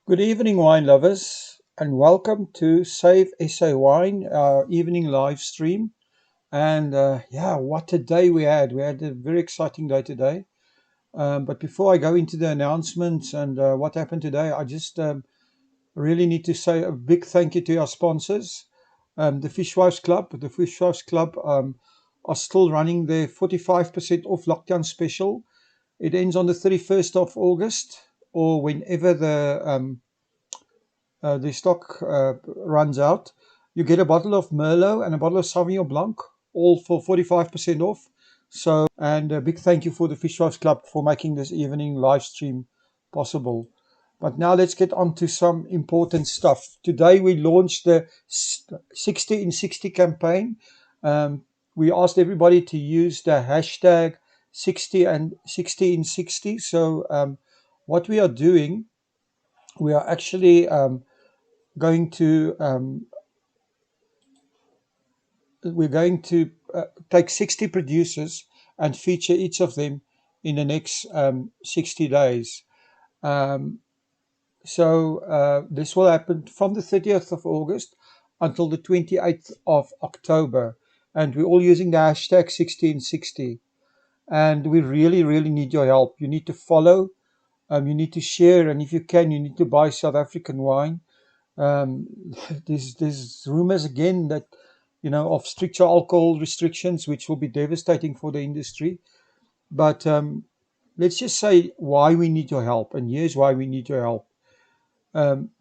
Good evening, wine lovers, and welcome to Save SA Wine, our evening live stream. And yeah, what a day we had! We had a very exciting day today. But before I go into the announcements and what happened today, I just really need to say a big thank you to our sponsors, the Fishwives Club. The Fishwives Club are still running their 45% off lockdown special. It ends on the 31st of August or whenever the stock runs out. You get a bottle of Merlot and a bottle of Sauvignon Blanc, all for 45% off. And a big thank you for the Fishwives Club for making this evening live stream possible. But now let's get on to some important stuff. Today we launched the 60 in 60 campaign. Um, we asked everybody to use the hashtag 60 and 60 in 60. So what we are doing, we are actually going to we're going to take 60 producers and feature each of them in the next 60 days. Um, this will happen from the 30th of August until the 28th of October. And we're all using the hashtag 1660. And we really, really need your help. You need to follow, you need to share, and if you can, you need to buy South African wine. Um, there's rumors again that of stricter alcohol restrictions, which will be devastating for the industry. But let's just say why we need your help, and here's why we need your help.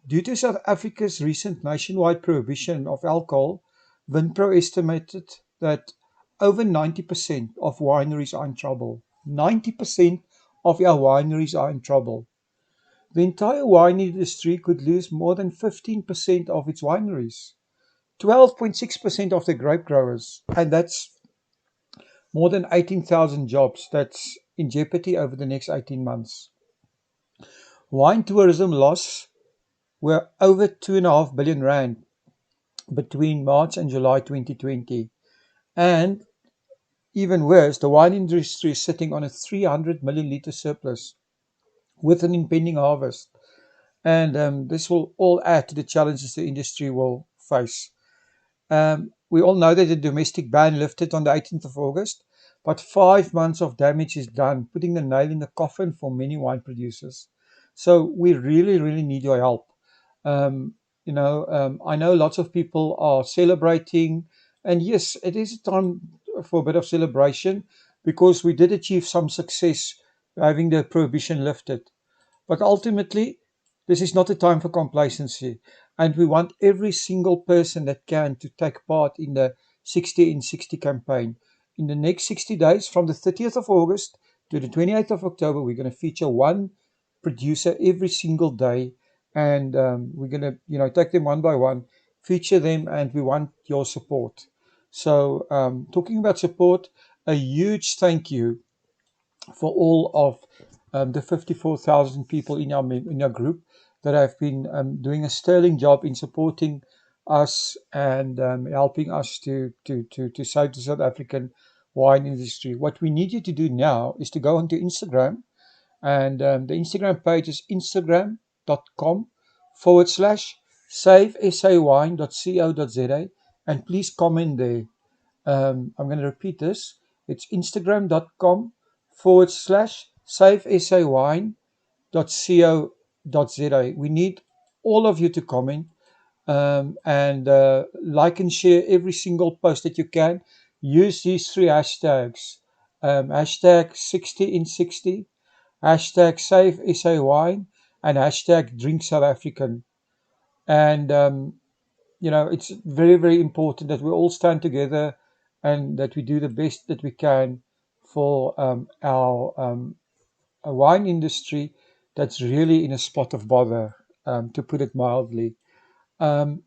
Due to South Africa's recent nationwide prohibition of alcohol, Vinpro estimated that over 90% of wineries are in trouble. 90% of our wineries are in trouble. The entire wine industry could lose more than 15% of its wineries, 12.6% of the grape growers, and that's more than 18,000 jobs that's in jeopardy over the next 18 months. Wine tourism loss were over 2.5 billion rand between March and July 2020. And even worse, the wine industry is sitting on a 300 million litre surplus with an impending harvest. And this will all add to the challenges the industry will face. We all know that the domestic ban lifted on the 18th of August, but 5 months of damage is done, putting the nail in the coffin for many wine producers. So we really, really need your help. I know lots of people are celebrating, and yes, it is a time for a bit of celebration because we did achieve some success having the prohibition lifted. But ultimately, this is not a time for complacency. And we want every single person that can to take part in the 60 in 60 campaign. In the next 60 days, from the 30th of August to the 28th of October, we're going to feature one producer every single day. And we're going to, take them one by one, feature them, and we want your support. So, talking about support, a huge thank you for all of the 54,000 people in our group that have been doing a sterling job in supporting us and helping us to save the South African wine industry. What we need you to do now is to go onto Instagram, and the Instagram page is instagram.com/savesawine.co.za, and please comment there. I'm going to repeat this. It's instagram.com/savesawine.co.za. We need all of you to comment and like and share every single post that you can. Use these three hashtags. Hashtag 60 in 60, hashtag save SA wine, and hashtag drink South African. And it's very, very important that we all stand together and that we do the best that we can for our wine industry that's really in a spot of bother, to put it mildly. Um,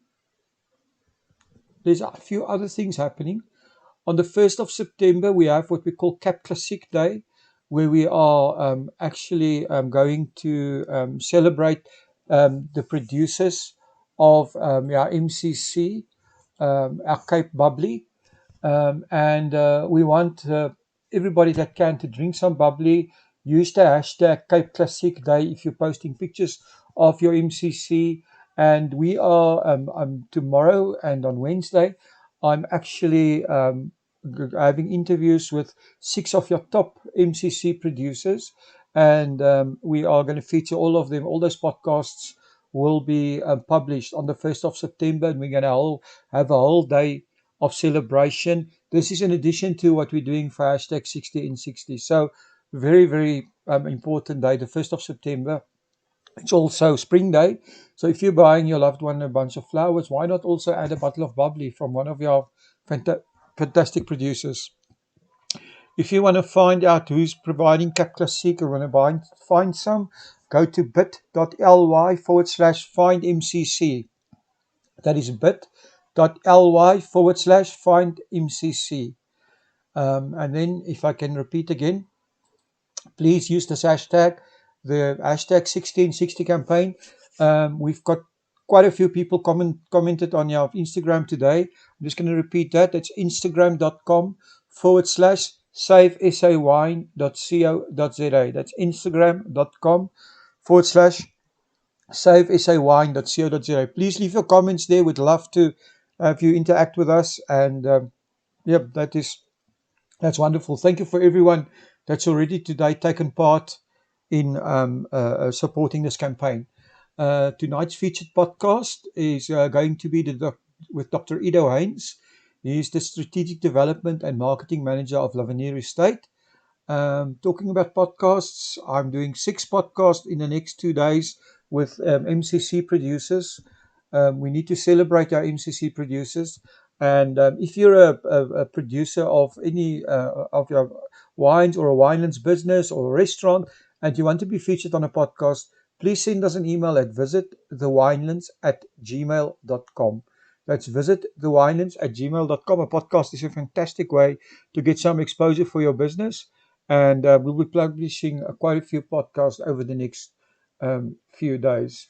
there's a few other things happening. On the 1st of September, we have what we call Cap Classic Day, where we are actually going to celebrate the producers of our MCC, our Cape Bubbly. And we want everybody that can to drink some bubbly. Use the hashtag Cape Classic Day if you're posting pictures of your MCC. And we are tomorrow and on Wednesday, I'm actually having interviews with 6 of your top MCC producers, and we are going to feature all of them. All those podcasts will be published on the 1st of September, and we're going to have a whole day of celebration. This is in addition to what we're doing for hashtag 60 in 60. So very, very important day, the 1st of September. It's also Spring Day. So if you're buying your loved one a bunch of flowers, why not also add a bottle of bubbly from one of your fantastic producers? If you want to find out who's providing Cap Classique or want to find some, go to bit.ly/find MCC. That is bit.ly/find MCC. And then, if I can repeat again, please use this hashtag, the hashtag 1660 campaign. We've got quite a few people commented on your Instagram today. I'm just going to repeat that. It's instagram.com/savesawine.co.za. That's instagram.com/savesawine.co.za. Please leave your comments there. We'd love to have you interact with us. And yep, that's wonderful. Thank you for everyone that's already today taken part in supporting this campaign. Tonight's featured podcast is going to be with Dr. Heyns. He is the Strategic Development and Marketing Manager of Lavenier Estate. Talking about podcasts, I'm doing 6 podcasts in the next 2 days with MCC producers. We need to celebrate our MCC producers. And if you're a producer of any of your wines or a winelands business or a restaurant and you want to be featured on a podcast, please send us an email at visitthewinelands@gmail.com. That's visitthewinelands@gmail.com. A podcast is a fantastic way to get some exposure for your business. And we'll be publishing quite a few podcasts over the next few days.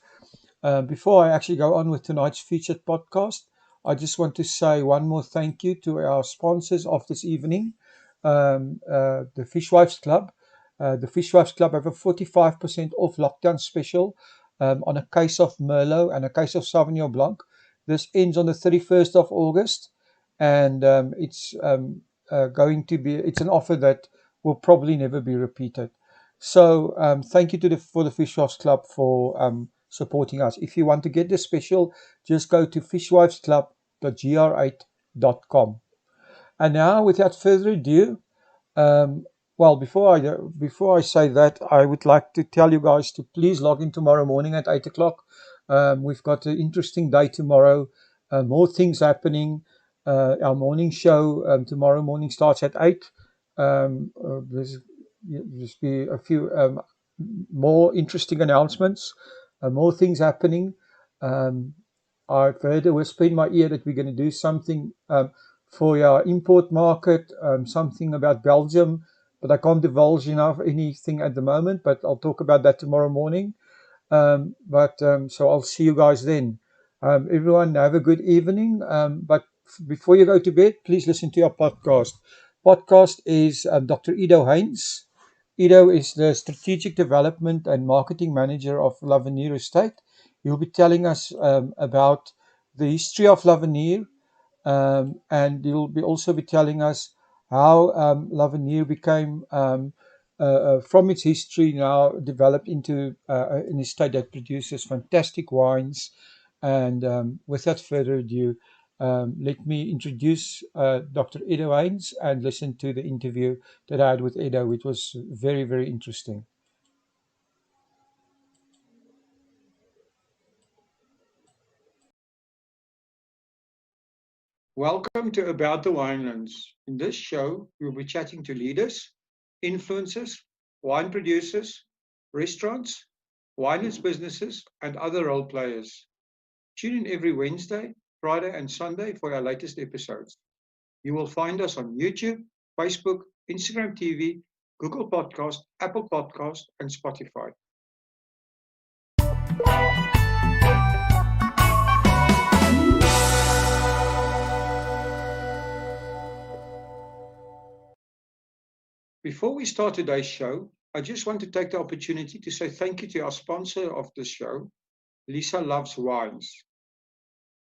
Before I actually go on with tonight's featured podcast, I just want to say one more thank you to our sponsors of this evening, the Fishwives Club. The Fishwives Club have a 45% off lockdown special on a case of Merlot and a case of Sauvignon Blanc. This ends on the 31st of August, and it's going to be, it's an offer that will probably never be repeated. So thank you for the Fishwives Club for supporting us. If you want to get this special, just go to fishwivesclub.gr8.com. And now, without further ado, well, before I say that, I would like to tell you guys to please log in tomorrow morning at 8 o'clock. We've got an interesting day tomorrow. More things happening. Our morning show tomorrow morning starts at 8. There's be a few more interesting announcements, more things happening. I've heard a whisper in my ear that we're going to do something for our import market, something about Belgium, but I can't divulge anything at the moment, but I'll talk about that tomorrow morning. So I'll see you guys then. Everyone have a good evening. But before you go to bed, please listen to our podcast. Podcast is Dr. Ido Heyns. Ido is the Strategic Development and Marketing Manager of Lavenier Estate. He'll be telling us about the history of Lavenier, and he'll also be telling us how Lavenier became, from its history now, developed into an estate that produces fantastic wines. And without further ado, let me introduce Dr. Edo Heyns and listen to the interview that I had with Edo, which was very, very interesting. Welcome to About the Winelands. In this show, we'll be chatting to leaders, influencers, wine producers, restaurants, winelands businesses, and other role players. Tune in every Wednesday, Friday, and Sunday for our latest episodes. You will find us on YouTube, Facebook, Instagram TV, Google Podcast, Apple Podcast, and Spotify. Before we start today's show, I just want to take the opportunity to say thank you to our sponsor of this show, Lisa loves wines.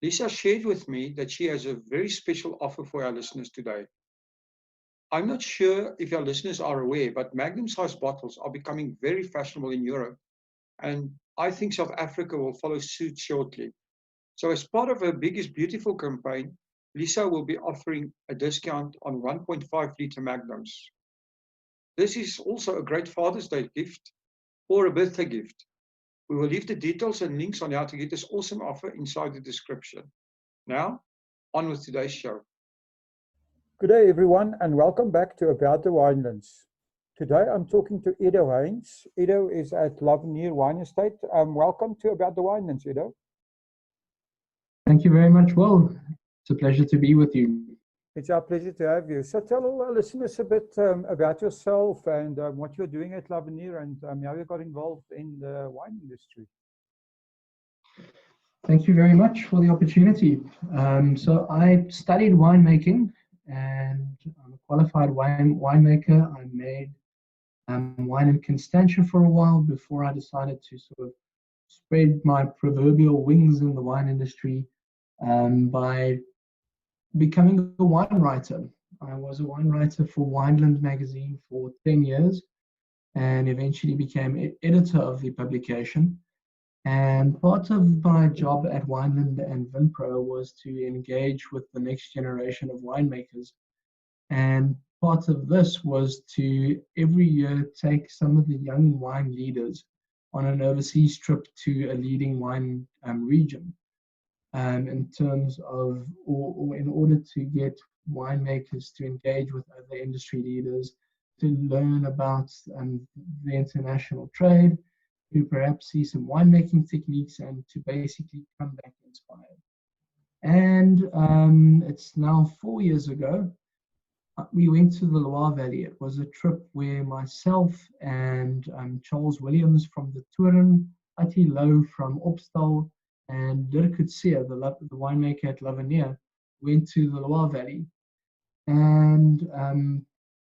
Lisa shared with me that she has a very special offer for our listeners today. I'm not sure if our listeners are aware, but magnum sized bottles are becoming very fashionable in Europe, and I think South Africa will follow suit shortly. So, as part of her Biggest Beautiful campaign, Lisa will be offering a discount on 1.5 liter magnums. This is also a great Father's Day gift or a birthday gift. We will leave the details and links on how to get this awesome offer inside the description. Now, on with today's show. Good day, everyone, and welcome back to About the Winelands. Today I'm talking to Edo Heyns. Edo is at Lavenier Wine Estate. Welcome to About the Winelands, Edo. Thank you very much, Will. It's a pleasure to be with you. It's our pleasure to have you. So tell all our listeners a bit about yourself and what you're doing at Lavenier and how you got involved in the wine industry. Thank you very much for the opportunity. So I studied winemaking and I'm a qualified winemaker. I made wine in Constantia for a while before I decided to sort of spread my proverbial wings in the wine industry by becoming a wine writer. I was a wine writer for Wineland magazine for 10 years and eventually became editor of the publication. And part of my job at Wineland and Vinpro was to engage with the next generation of winemakers. And part of this was to every year take some of the young wine leaders on an overseas trip to a leading wine region. In terms of, or in order to get winemakers to engage with other industry leaders, to learn about the international trade, to perhaps see some winemaking techniques, and to basically come back inspired. And it's now 4 years ago. We went to the Loire Valley. It was a trip where myself and Charles Williams from the Toren, Ati Lowe from Opstal, and Dirk Coetzee, the winemaker at Lavenier, went to the Loire Valley. And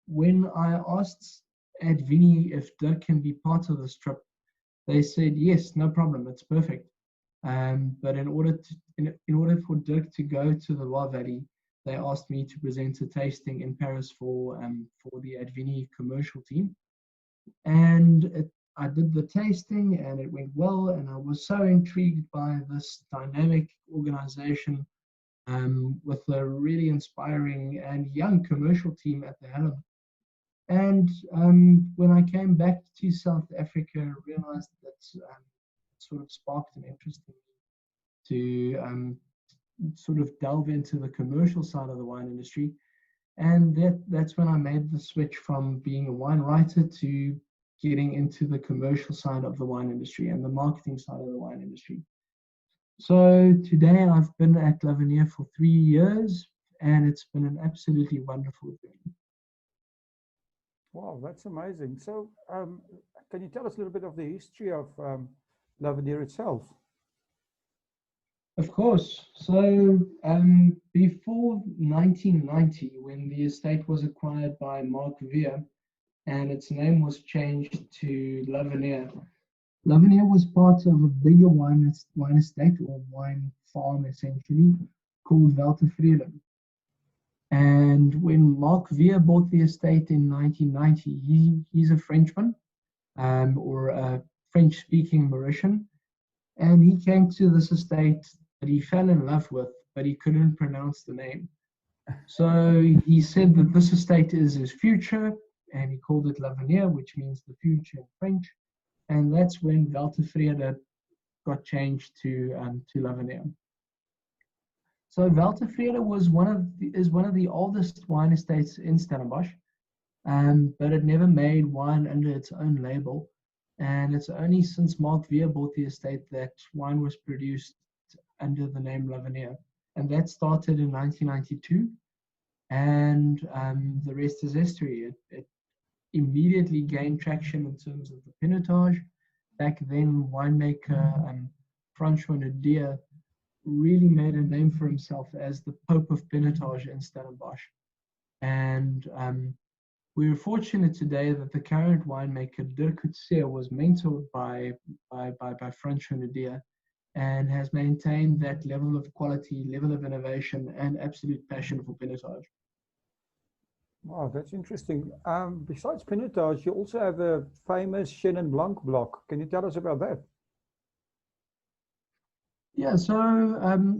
when I asked at Vinny if Dirk can be part of this trip, they said, yes, no problem, it's perfect. But in order for Dirk to go to the Loire Valley, they asked me to present a tasting in Paris for the Advini commercial team. And I did the tasting and it went well, and I was so intrigued by this dynamic organization with a really inspiring and young commercial team at the helm. And when I came back to South Africa, I realized that sort of sparked an interest in me to sort of delve into the commercial side of the wine industry. And that's when I made the switch from being a wine writer to getting into the commercial side of the wine industry and the marketing side of the wine industry. So today I've been at Lavenier for 3 years, and it's been an absolutely wonderful journey. Wow, that's amazing. So can you tell us a little bit of the history of Lavenier itself? Of course. So before 1990, when the estate was acquired by Mark Veer and its name was changed to Lavenier, Lavenier was part of a bigger wine estate or wine farm essentially called Weltevreden. And when Mark Veer bought the estate in 1990, he's a Frenchman or a French-speaking Mauritian. And he came to this estate that he fell in love with, but he couldn't pronounce the name. So he said that this estate is his future, and he called it Lavenier, which means the future in French. And that's when Weltevreden got changed to Lavenier. So Weltevreden is one of the oldest wine estates in Stellenbosch, but it never made wine under its own label. And it's only since Mark Veer bought the estate that wine was produced under the name Lavenier. And that started in 1992. And the rest is history. It immediately gained traction in terms of the pinotage. Back then, winemaker Francois Nadir really made a name for himself as the Pope of Pinotage in Stellenbosch. And we are fortunate today that the current winemaker Dirk Coetzee was mentored by Francois Nadir, and has maintained that level of quality, level of innovation, and absolute passion for pinotage. Wow, that's interesting. Besides Pinotage, you also have a famous Chenin Blanc block. Can you tell us about that? Yeah, so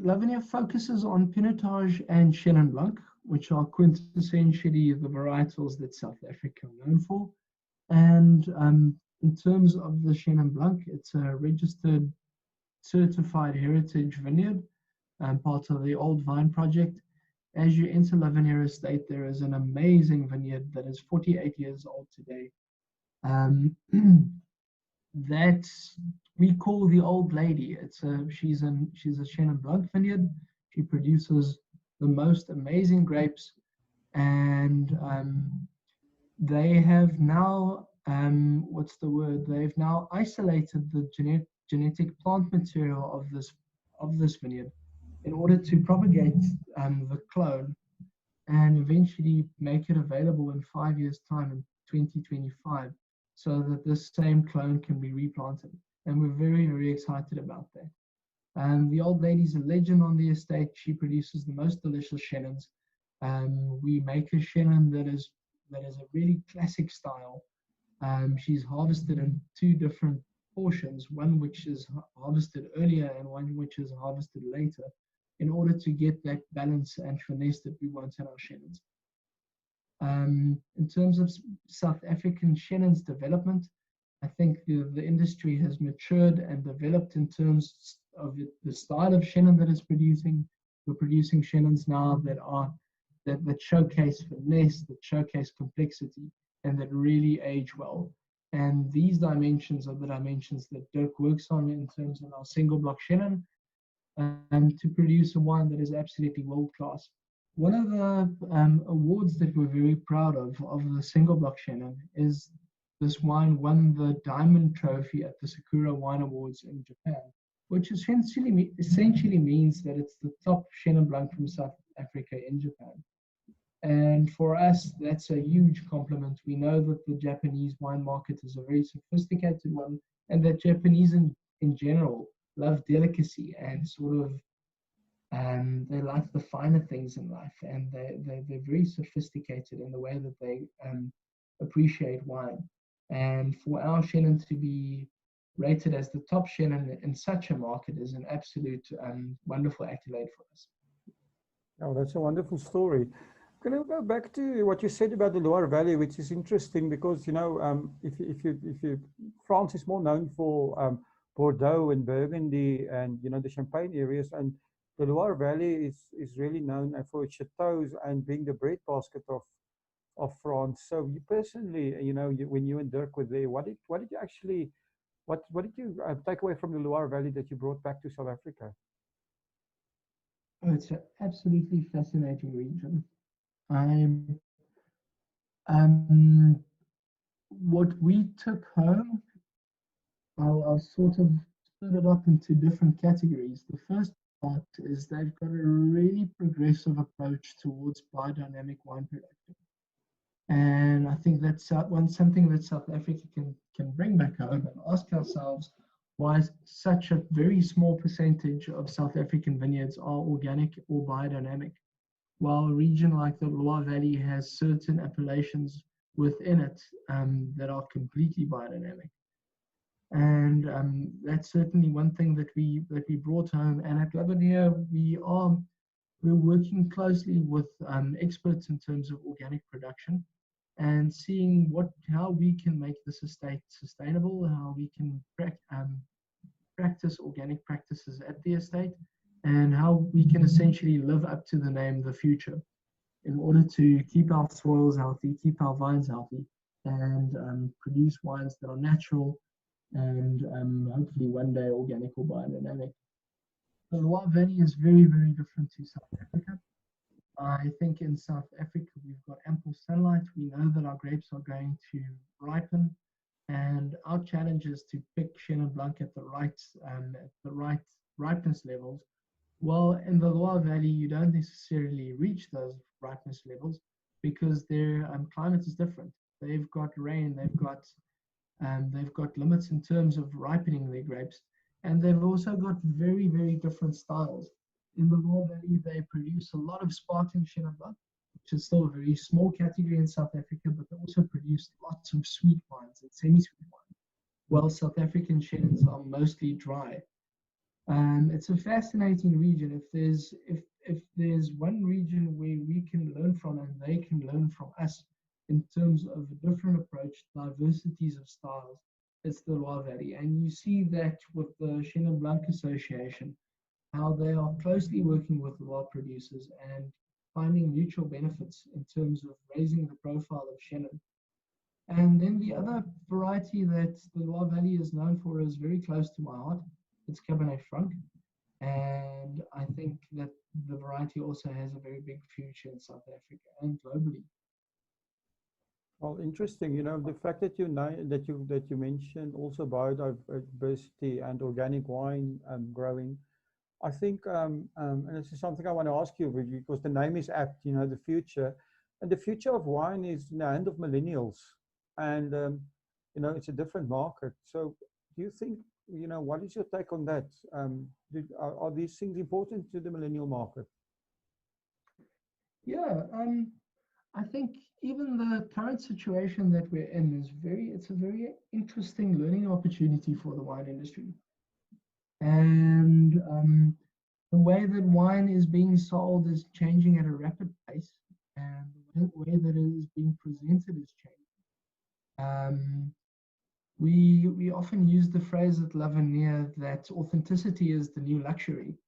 Lavinia focuses on pinotage and Chenin Blanc, which are quintessentially the varietals that South Africa are known for. And in terms of the Chenin Blanc, it's a registered certified heritage vineyard and part of the Old Vine Project. As you enter Lavinia Estate, there is an amazing vineyard that is 48 years old today. That we call the old lady. She's a Chenin Blanc vineyard. She produces the most amazing grapes, and they have now what's the word? They've now isolated the genetic plant material of this vineyard in order to propagate the clone and eventually make it available in 5 years' time in 2025 so that this same clone can be replanted. And we're very, very excited about that. The old lady's a legend on the estate. She produces the most delicious Chenins. We make a Chenin that is a really classic style. She's harvested in two different portions, one which is harvested earlier and one which is harvested later, in order to get that balance and finesse that we want in our Chenins. In terms of South African Chenins development, I think the industry has matured and developed in terms of the style of Chenin that it's producing. We're producing Chenins now that showcase finesse, that showcase complexity, and that really age well. And these dimensions are the dimensions that Dirk works on in terms of our single block Chenin, to produce a wine that is absolutely world class. One of the awards that we're very proud of the single block Chenin is this wine won the Diamond Trophy at the Sakura Wine Awards in Japan, which essentially means that it's the top Chenin Blanc from South Africa in Japan. And for us, that's a huge compliment. We know that the Japanese wine market is a very sophisticated one, and that Japanese in general love delicacy and sort of they like the finer things in life, and they're very sophisticated in the way that they appreciate wine. And for our Chenin to be rated as the top Chenin in such a market is an absolute wonderful accolade for us. Oh, that's a wonderful story. Can I go back to what you said about the Loire Valley, which is interesting because, you know, France is more known for Bordeaux and Burgundy and, you know, the Champagne areas, and the Loire Valley is really known for its chateaus and being the breadbasket of France. So you personally, you know, when you and Dirk were there, what did you actually, what did you take away from the Loire Valley that you brought back to South Africa? Oh, it's an absolutely fascinating region. What we took home, I'll sort of split it up into different categories. The first part is they've got a really progressive approach towards biodynamic wine production. And I think that's something that South Africa can bring back home and ask ourselves why such a very small percentage of South African vineyards are organic or biodynamic, while a region like the Loire Valley has certain appellations within it that are completely biodynamic. And that's certainly one thing that we brought home. And at Lavinia, we're working closely with experts in terms of organic production and seeing how we can make this estate sustainable, how we can practice organic practices at the estate, and how we can essentially live up to the name The Future in order to keep our soils healthy, keep our vines healthy, and produce wines that are natural and hopefully one day organic or biodynamic. The Loire Valley is very, very different to South Africa. I think in South Africa we've got ample sunlight. We know that our grapes are going to ripen, and our challenge is to pick Chenin Blanc at the right ripeness levels. Well, in the Loire Valley, you don't necessarily reach those ripeness levels because their climate is different. They've got rain, they've got limits in terms of ripening their grapes, And they've also got very, very different styles. In the Loire Valley, they produce a lot of sparkling Chenin Blanc, which is still a very small category in South Africa, but they also produce lots of sweet wines and semi-sweet wines. While South African Chenins are mostly dry. It's a fascinating region. If there's one region where we can learn from and they can learn from us in terms of a different approach, diversities of styles, it's the Loire Valley. And you see that with the Chenin Blanc Association, how they are closely working with Loire producers and finding mutual benefits in terms of raising the profile of Chenin. And then the other variety that the Loire Valley is known for is very close to my heart. It's Cabernet Franc. And I think that the variety also has a very big future in South Africa and globally. Well, interesting. You know, the fact that you mentioned also biodiversity and organic wine growing. I think, and this is something I want to ask you because the name is apt. You know, the future, and the future of wine is in the hand of millennials, and you know, it's a different market. So, do you think, you know, what is your take on that? Are these things important to the millennial market? Yeah, I think even the current situation that we're in is it's a very interesting learning opportunity for the wine industry. And the way that wine is being sold is changing at a rapid pace, and the way that it is being presented is changing. We often use the phrase at Lavinier that authenticity is the new luxury.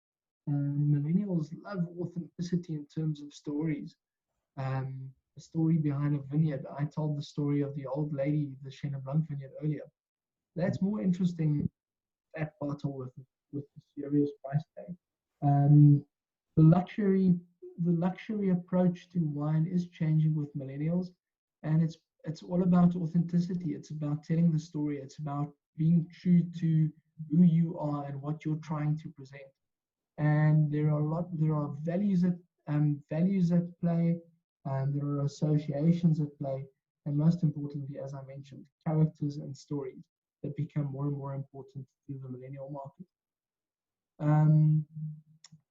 And millennials love authenticity in terms of stories. A story behind a vineyard. I told the story of the old lady, the Chenin Blanc vineyard earlier. That's more interesting, that bottle with the serious price tag. Um, the luxury approach to wine is changing with millennials, and it's all about authenticity. It's about telling the story. It's about being true to who you are and what you're trying to present. And there are values at play, and there are associations at play, and most importantly, as I mentioned, characters and stories that become more and more important to the millennial market. Um,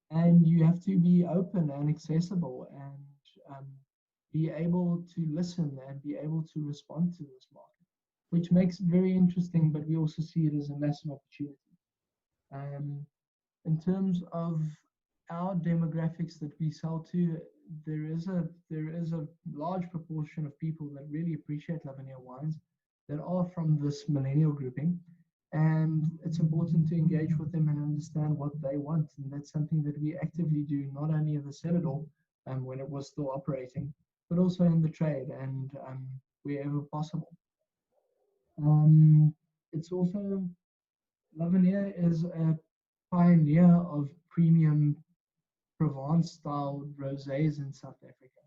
and you have to be open and accessible and be able to listen and be able to respond to this market, which makes it very interesting, but we also see it as a massive opportunity. In terms of our demographics that we sell to, there is a large proportion of people that really appreciate Lavinier wines that are from this millennial grouping, and it's important to engage with them and understand what they want, and that's something that we actively do not only in the Citadel when it was still operating, but also in the trade and wherever possible. It's also Lavinier is a pioneer of premium Provence style rosés in South Africa.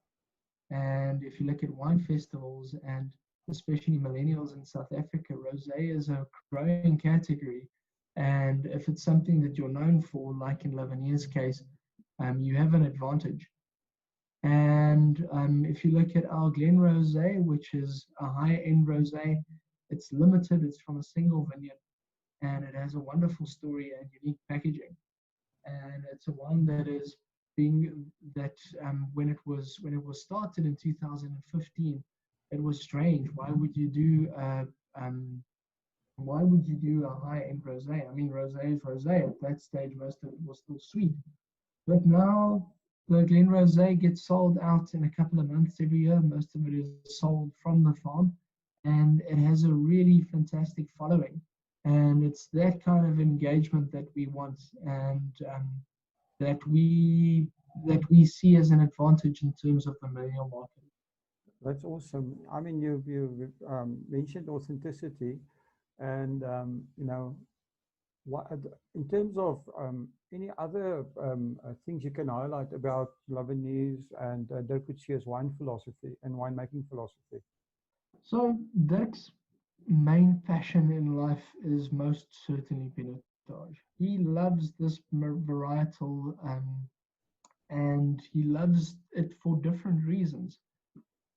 And if you look at wine festivals and especially millennials in South Africa, rosé is a growing category. And if it's something that you're known for, like in Lavinier's case, you have an advantage. And if you look at our Glen Rosé, which is a high-end rosé, it's limited, it's from a single vineyard, and it has a wonderful story and unique packaging. And it's a wine that is when it was started in 2015, it was strange. Why would you do a high-end rosé? I mean, rosé is rosé. At that stage, most of it was still sweet. But now the Glen Rosé gets sold out in a couple of months every year. Most of it is sold from the farm, and it has a really fantastic following. And it's that kind of engagement that we want, and that we see as an advantage in terms of the millennial market. That's awesome. I mean, you mentioned authenticity, and you know, what in terms of any other things you can highlight about Laviniers and Dirk Coetzee's wine philosophy and winemaking philosophy? So Dirk's main passion in life is most certainly pinotage. He loves this varietal, and he loves it for different reasons.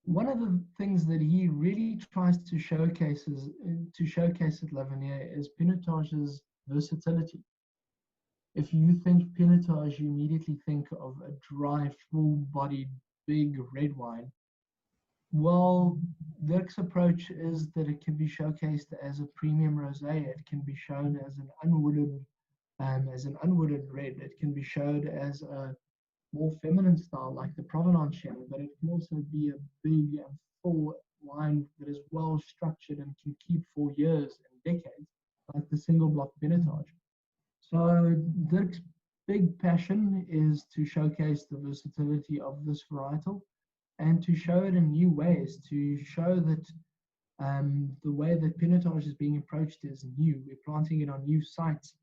One of the things that he really tries to showcase at Lavinier is pinotage's versatility. If you think Pinotage, you immediately think of a dry, full-bodied, big red wine. Well, Dirk's approach is that it can be showcased as a premium rosé. It can be shown as an unwooded red. It can be showed as a more feminine style, like the Provenance sherry, but it can also be a big and full wine that is well structured and can keep for years and decades, like the single block Pinotage. So Dirk's big passion is to showcase the versatility of this varietal and to show it in new ways, to show that the way that Pinotage is being approached is new. We're planting it on new sites.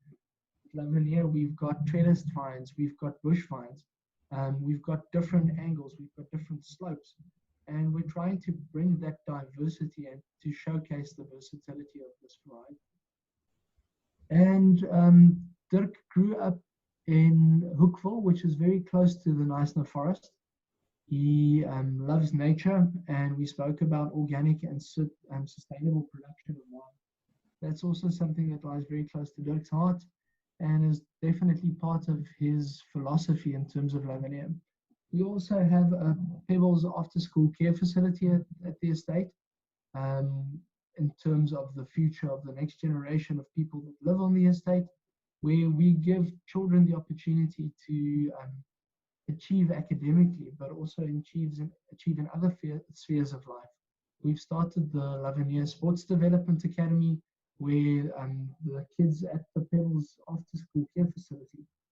Lavinier, we've got trellised vines, we've got bush vines, we've got different angles, we've got different slopes, and we're trying to bring that diversity and to showcase the versatility of this variety. And Dirk grew up in Hoekville, which is very close to the Knysna Forest. He loves nature, and we spoke about organic and sustainable production of wine. That's also something that lies very close to Dirk's heart and is definitely part of his philosophy in terms of Lavinier. We also have a Pebbles after-school care facility at the estate in terms of the future of the next generation of people that live on the estate, where we give children the opportunity to achieve academically, but also achieve in other spheres of life. We've started the Lavinier Sports Development Academy, where the kids at the Pebbles After School Care Facility